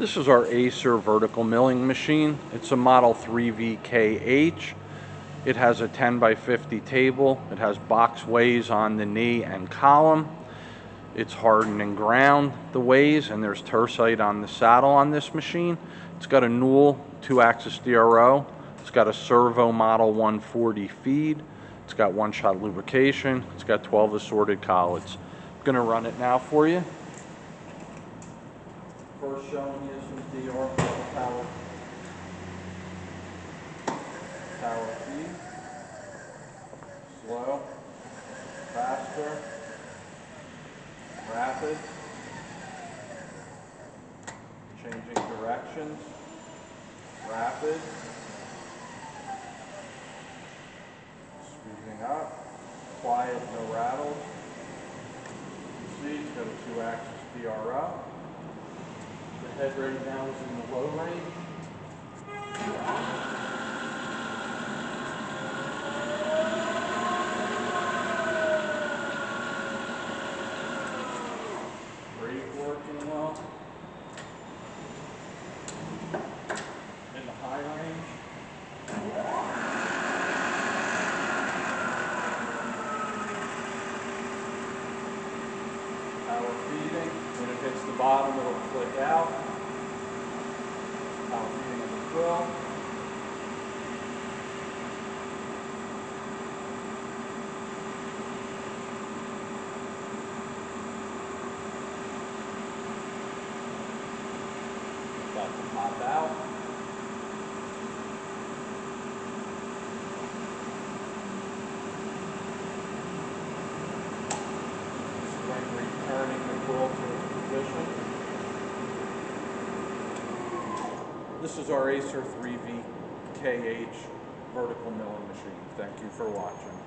This is our ACER vertical milling machine. It's a model 3VKH. It has a 10 by 50 table. It has box ways on the knee and column. It's hardened and ground, the ways, and there's tercite on the saddle on this machine. It's got a Newell 2-axis DRO. It's got a servo model 140 feed. It's got one-shot lubrication. It's got 12 assorted collets. I'm gonna run it now for you. First showing you some DR power feed. Slow, faster, rapid, changing directions, rapid, speeding up, quiet, no rattles. You see it's got a 2-axis DRO. The head right now is in the low rate. Brake working well. In the high range. Power feeding. When it hits the bottom, it'll click out. Power feeding of the quill. About to pop out. Spring returning the quill to its position. This is our ACER 3VKH vertical milling machine. Thank you for watching.